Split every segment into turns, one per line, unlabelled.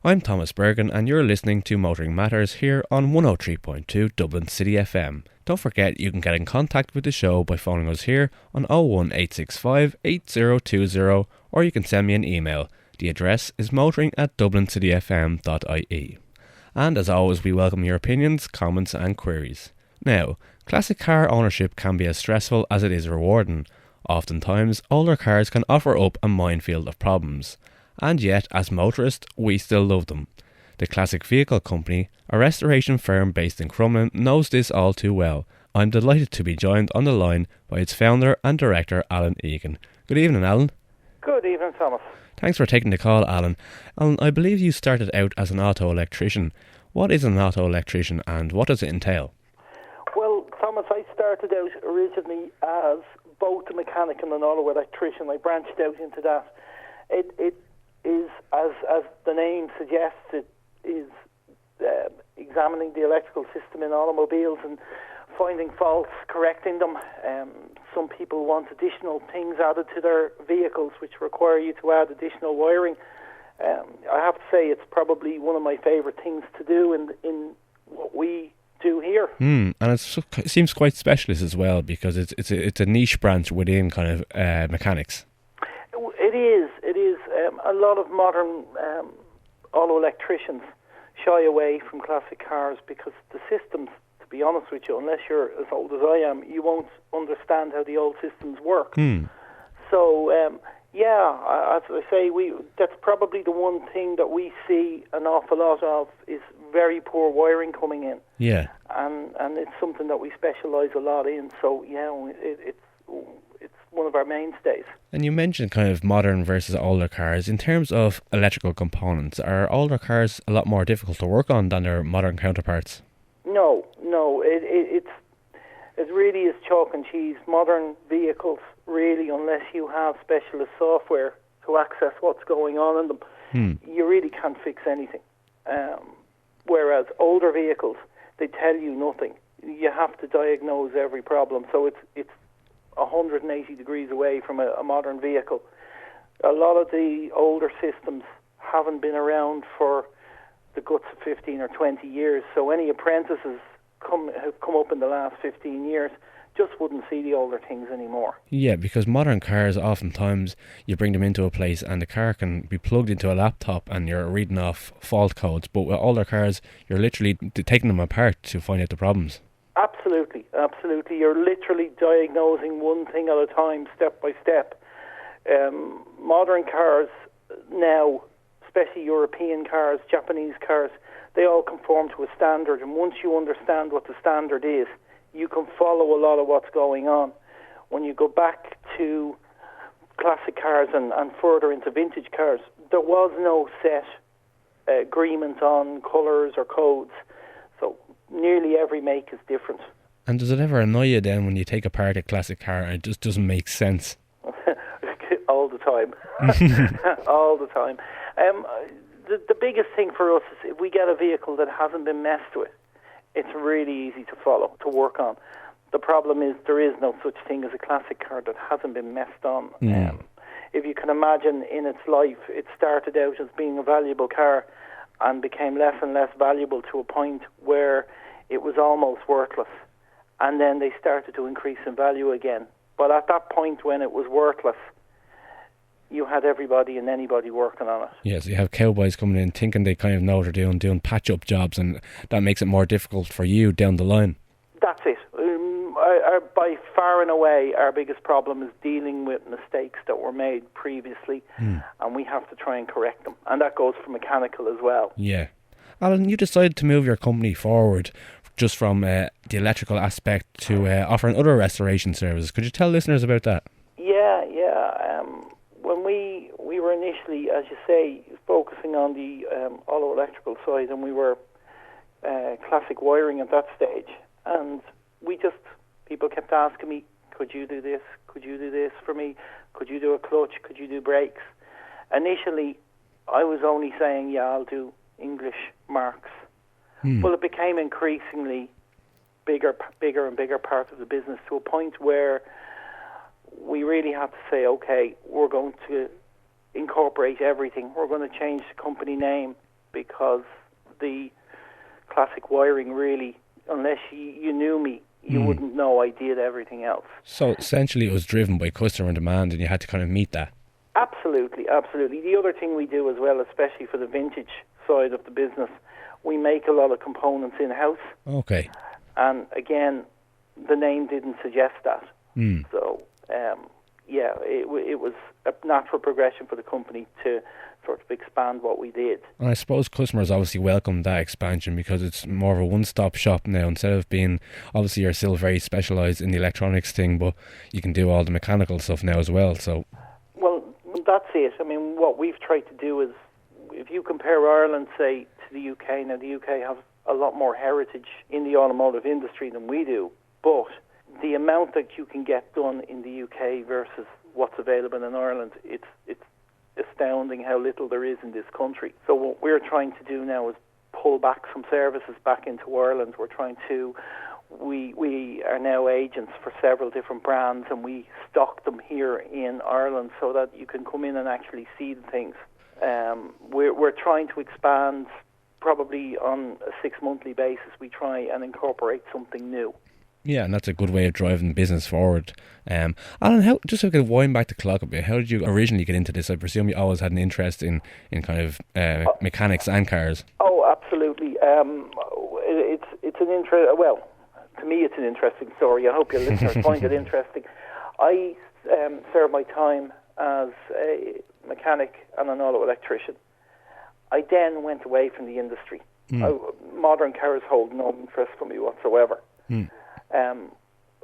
I'm Thomas Bergen and you're listening to Motoring Matters here on 103.2 Dublin City FM. Don't forget you can get in contact with the show by phoning us here on 01865 8020 or you can send me an email. The address is motoring@dublincityfm.ie. And as always we welcome your opinions, comments and queries. Now, classic car ownership can be as stressful as it is rewarding. Oftentimes, older cars can offer up a minefield of problems. And yet, as motorists, we still love them. The Classic Vehicle Company, a restoration firm based in Crumlin, knows this all too well. I'm delighted to be joined on the line by its founder and director, Alan Egan. Good evening, Alan.
Good evening, Thomas.
Thanks for taking the call, Alan. Alan, I believe you started out as an auto electrician. What is an auto electrician and what does it entail?
Well, Thomas, I started out originally as both a mechanic and an auto electrician. I branched out into that. It is, as the name suggests, it is examining the electrical system in automobiles and finding faults, correcting them. Some people want additional things added to their vehicles which require you to add additional wiring. I have to say it's probably one of my favourite things to do in what we do here.
And it seems quite specialist as well because it's a niche branch within kind of mechanics.
It is. A lot of modern auto electricians shy away from classic cars because the systems, to be honest with you, unless you're as old as I am, you won't understand how the old systems work. So, as I say, that's probably the one thing that we see an awful lot of is very poor wiring coming in.
Yeah.
And it's something that we specialise a lot in. So, it's one of our mainstays.
And you mentioned kind of modern versus older cars. In terms of electrical components, are older cars a lot more difficult to work on than their modern counterparts?
No. It really is chalk and cheese. Modern vehicles, really, unless you have specialist software to access what's going on in them, you really can't fix anything. Whereas older vehicles, they tell you nothing. You have to diagnose every problem. So it's 180 degrees away from a modern vehicle. A lot of the older systems haven't been around for the guts of 15 or 20 years, so any apprentices have come up in the last 15 years just wouldn't see the older things anymore.
Yeah, because modern cars, oftentimes you bring them into a place and the car can be plugged into a laptop and you're reading off fault codes, but with older cars you're literally taking them apart to find out the problems.
Absolutely. You're literally diagnosing one thing at a time, step by step. Modern cars now, especially European cars, Japanese cars, they all conform to a standard. And once you understand what the standard is, you can follow a lot of what's going on. When you go back to classic cars and further into vintage cars, there was no set agreement on colours or codes. So nearly every make is different.
And does it ever annoy you then when you take apart a classic car and it just doesn't make sense?
All the time. All the time. The biggest thing for us is if we get a vehicle that hasn't been messed with, it's really easy to follow, to work on. The problem is there is no such thing as a classic car that hasn't been messed on. If you can imagine in its life, it started out as being a valuable car and became less and less valuable to a point where it was almost worthless. And then they started to increase in value again. But at that point when it was worthless, you had everybody and anybody working on it.
Yes, you have cowboys coming in thinking they kind of know what they're doing patch-up jobs, and that makes it more difficult for you down the line.
That's it. By far and away, our biggest problem is dealing with mistakes that were made previously, and we have to try and correct them. And that goes for mechanical as well.
Yeah. Alan, you decided to move your company forward just from the electrical aspect to offering other restoration services. Could you tell listeners about that?
Yeah. When we were initially, as you say, focusing on the auto electrical side, and we were classic wiring at that stage, and people kept asking me, could you do this? Could you do this for me? Could you do a clutch? Could you do brakes? Initially, I was only saying, yeah, I'll do English marks. Well, it became increasingly bigger and bigger part of the business to a point where we really had to say, okay, we're going to incorporate everything. We're going to change the company name because the classic wiring really, unless you knew me, you wouldn't know I did everything else.
So essentially it was driven by customer demand and you had to kind of meet that.
Absolutely, absolutely. The other thing we do as well, especially for the vintage side of the business, we make a lot of components in-house.
Okay.
And again, the name didn't suggest that. So, it was a natural progression for the company to sort of expand what we did.
And I suppose customers obviously welcome that expansion because it's more of a one-stop shop now, instead of being, obviously you're still very specialised in the electronics thing, but you can do all the mechanical stuff now as well. So,
well, that's it. I mean, what we've tried to do is, if you compare Ireland, say, to the UK, now the UK have a lot more heritage in the automotive industry than we do, but the amount that you can get done in the UK versus what's available in Ireland, it's astounding how little there is in this country. So what we're trying to do now is pull back some services back into Ireland. We are now agents for several different brands, and we stock them here in Ireland so that you can come in and actually see the things. We're trying to expand probably on a 6-monthly basis. We try and incorporate something new.
Yeah, and that's a good way of driving business forward. Alan, just so we can wind back the clock a bit, how did you originally get into this? I presume you always had an interest in kind of mechanics and cars.
Oh, absolutely. It's an to me it's an interesting story. I hope your listeners find it interesting. I served my time as a mechanic and an auto electrician. I then went away from the industry. Modern cars hold no interest for me whatsoever.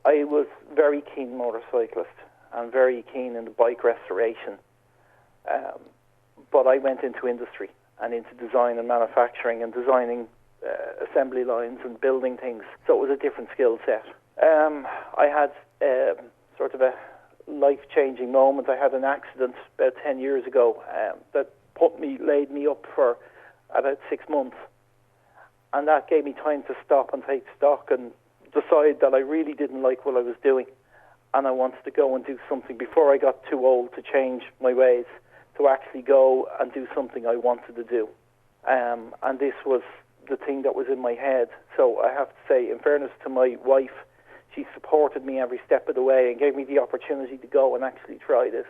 I was very keen motorcyclist and very keen in the bike restoration, but I went into industry and into design and manufacturing and designing assembly lines and building things, so it was a different skill set. I had sort of a life-changing moment. I had an accident about 10 years ago that laid me up for about 6 months, and that gave me time to stop and take stock and decide that I really didn't like what I was doing, and I wanted to go and do something before I got too old to change my ways, to actually go and do something I wanted to do. And this was the thing that was in my head. So I have to say, in fairness to my wife, she supported me every step of the way and gave me the opportunity to go and actually try this.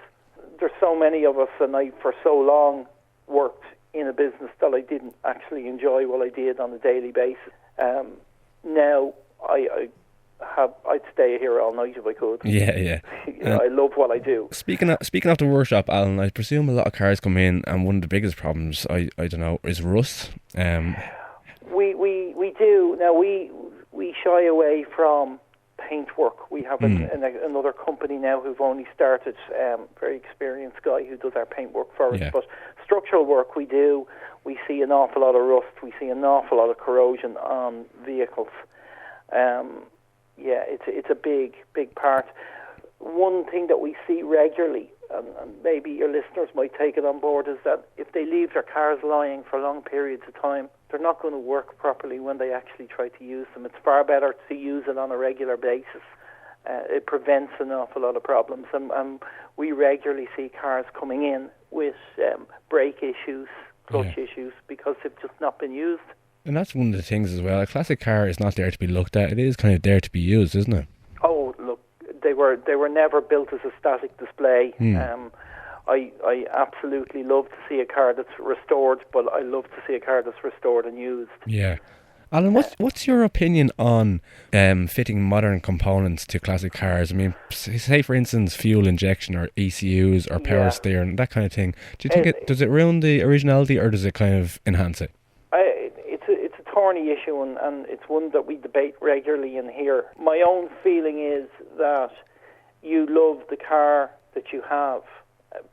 There's so many of us, and I for so long worked in a business that I didn't actually enjoy what I did on a daily basis. Now I'd stay here all night if I could.
Yeah.
I love what I do.
Speaking of the workshop, Alan, I presume a lot of cars come in, and one of the biggest problems, I don't know, is rust.
We do. Now we shy away from paintwork. We have another company now who've only started, very experienced guy who does our paintwork for us.
Yeah.
But structural work we do. We see an awful lot of rust. We see an awful lot of corrosion on vehicles. It's a big part. One thing that we see regularly, and maybe your listeners might take it on board, is that if they leave their cars lying for long periods of time, they're not going to work properly when they actually try to use them. It's far better to use it on a regular basis. It prevents an awful lot of problems. And we regularly see cars coming in with brake issues, clutch issues, because they've just not been used.
And that's one of the things as well. A classic car is not there to be looked at. It is kind of there to be used, isn't it?
Oh, look, they were never built as a static display. I absolutely love to see a car that's restored, but I love to see a car that's restored and used. Yeah.
Alan, what's your opinion on fitting modern components to classic cars? I mean, say for instance, fuel injection or ECUs or power steering, that kind of thing. Do you think does it ruin the originality, or does it kind of enhance it?
It's a thorny issue, and it's one that we debate regularly in here. My own feeling is that you love the car that you have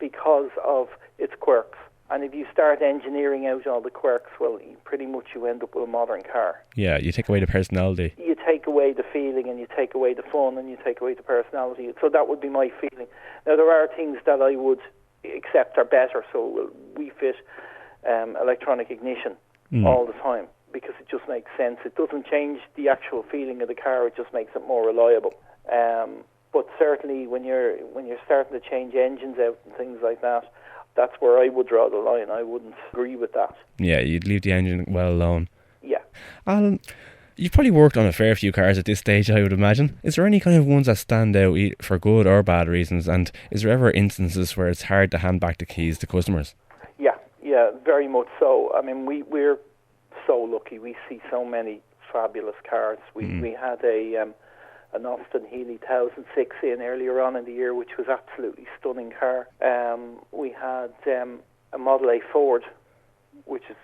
because of its quirks. And if you start engineering out all the quirks, well, pretty much you end up with a modern car. Yeah,
you take away the personality.
You take away the feeling, and you take away the fun, and you take away the personality. So that would be my feeling. Now, there are things that I would accept are better. So we fit electronic ignition all the time, because it just makes sense. It doesn't change the actual feeling of the car. It just makes it more reliable. But certainly when you're starting to change engines out and things like that, that's where I would draw the line. I wouldn't agree with that.
Yeah, you'd leave the engine well alone.
Yeah.
Alan, you've probably worked on a fair few cars at this stage, I would imagine. Is there any kind of ones that stand out for good or bad reasons? And is there ever instances where it's hard to hand back the keys to customers?
Yeah, very much so. I mean, we're so lucky. We see so many fabulous cars. We had an Austin Healey 1006 in earlier on in the year, which was absolutely stunning car. We had a Model A Ford, which is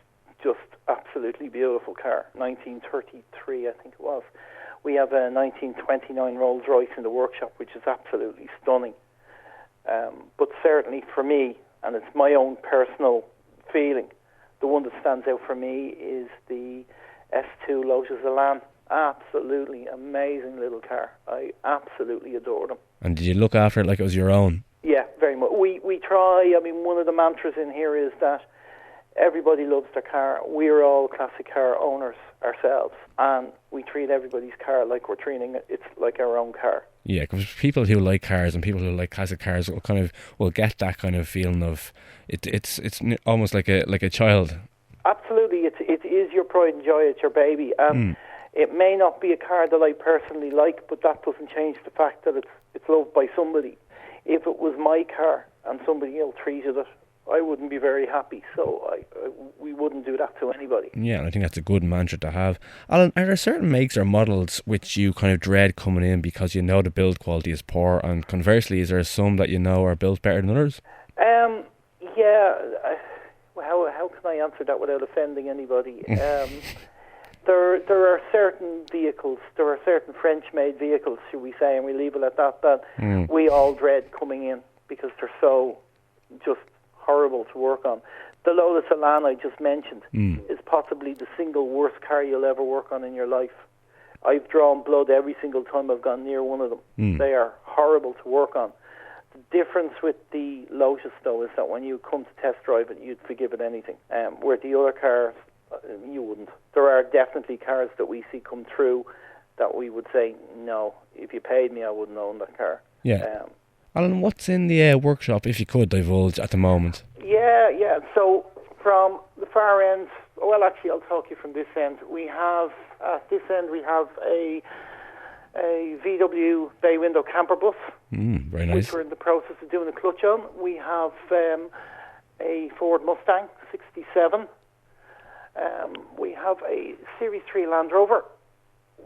just absolutely beautiful car, 1933 I think it was. We have a 1929 Rolls Royce in the workshop, which is absolutely stunning. But certainly for me, and it's my own personal feeling, the one that stands out for me is the S2 Lotus Elan. Absolutely amazing little car. I absolutely adore them.
And did you look after it like it was your own?
Yeah, very much. We try. I mean, one of the mantras in here is that everybody loves their car. We're all classic car owners ourselves, and we treat everybody's car like we're treating it. It's like our own car. Yeah,
because people who like cars and people who like classic cars will get that kind of feeling of it. It's almost like a child.
Absolutely, it is your pride and joy. It's your baby, and it may not be a car that I personally like, but that doesn't change the fact that it's loved by somebody. If it was my car and somebody else treated it, I wouldn't be very happy, so we wouldn't do that to anybody.
Yeah, and I think that's a good mantra to have. Alan, are there certain makes or models which you kind of dread coming in because you know the build quality is poor, and conversely, is there some that you know are built better than others?
Yeah, how can I answer that without offending anybody? There are certain vehicles, there are certain French-made vehicles, should we say, and we leave it at that we all dread coming in because they're so just horrible to work on. The Lotus Elan I just mentioned is possibly the single worst car you'll ever work on in your life. I've drawn blood every single time I've gone near one of them. They are horrible to work on. The difference with the Lotus, though, is that when you come to test drive it, you'd forgive it anything. Where the other cars, you wouldn't. There are definitely cars that we see come through that we would say, no, if you paid me, I wouldn't own that car.
Yeah. Alan, what's in the workshop, if you could divulge at the moment?
Yeah. So from the far end, well, actually, I'll talk you from this end. At this end, we have a VW bay window camper bus,
very nice,
which we're in the process of doing a clutch on. We have a Ford Mustang 67. We have a Series 3 Land Rover.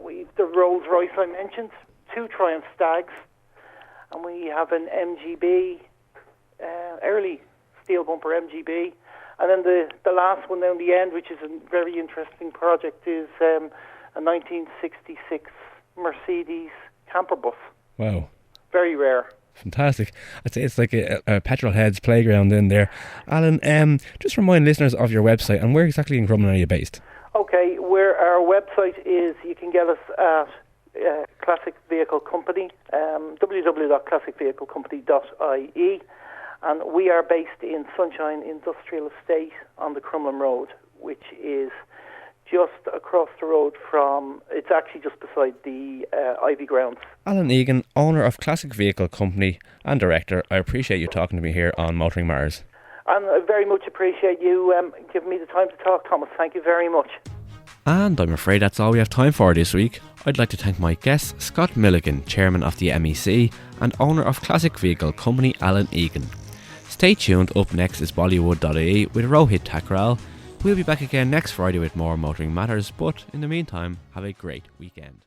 We've the Rolls Royce I mentioned, 2 Triumph Stags, and we have an MGB, early steel bumper MGB. And then the last one down the end, which is a very interesting project, is a 1966 Mercedes camper bus.
Wow.
Very rare.
Fantastic. I'd say it's like a petrol head's playground in there. Alan, just remind listeners of your website and where exactly in Crumlin are you based? Okay, where our website is, you can get us at Classic Vehicle Company, www.classicvehiclecompany.ie, and we are based in Sunshine Industrial Estate on the Crumlin Road, which is just across the road from, it's actually just beside the Ivy Grounds. Alan Egan, owner of Classic Vehicle Company and director, I appreciate you talking to me here on Motoring Matters. And I very much appreciate you giving me the time to talk, Thomas. Thank you very much. And I'm afraid that's all we have time for this week. I'd like to thank my guest, Scott Milligan, chairman of the MEC and owner of Classic Vehicle Company, Alan Egan. Stay tuned, up next is Bollywood.ie with Rohit Thakral. We'll be back again next Friday with more Motoring Matters, but in the meantime, have a great weekend.